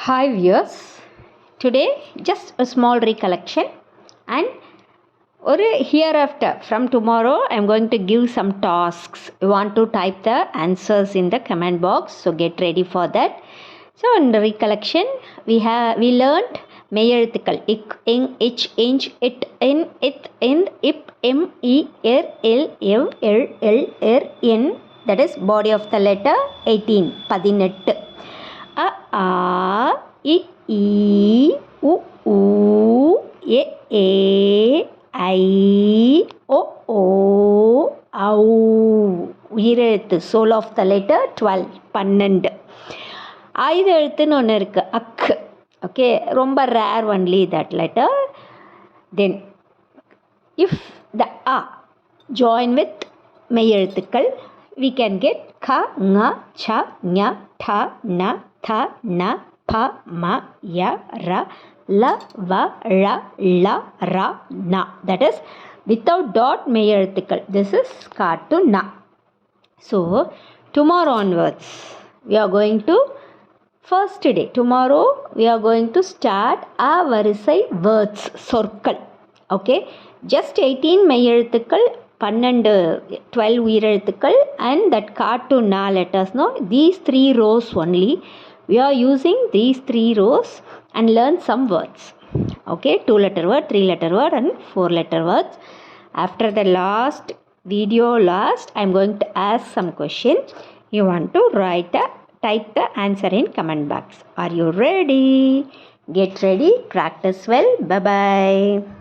Hi viewers, today just a small recollection and hereafter from tomorrow I am going to give some tasks. You want to type the answers in the comment box, so get ready for that. So in the recollection we learned மெய்யெழுத்துக்கள் இக் எங் இச் எஞ்ச் it என் இத் எந்த் இப் M E எர் எல் எவ் எள் எல் எர் என், that is body of the letter 18 அ ஆ இ ஈ உ ஊ எ ஏ ஐ ஒ ஓ ஔ. உயிரெழுத்து soul of the letter 12 ஆயுத எழுத்துன்னு ஒன்று இருக்குது, அக்கு. ஓகே, ரொம்ப rare only that letter. Then if the a join with மெய்யெழுத்துக்கள் we can get க ங ச ஞ ட ந த ந ப ம ய ர ல வ ழ ள ர ந, that is without dot மெய்யெழுத்துக்கள். This is cut to na. So tomorrow onwards we are going to first day. Tomorrow we are going to start a varisai words, சொற்கள். Okay, just 18 மெய்யெழுத்துக்கள், 12 உயிரெழுத்துக்கள் and that cut to na letters. No, these 3 rows only. We are using these 3 rows and learn some words. Okay, 2 letter word, 3 letter word and 4 letter words. After the last I am going to ask some question. You want to type the answer in comment box. Are you ready? Get ready, practice well. Bye bye.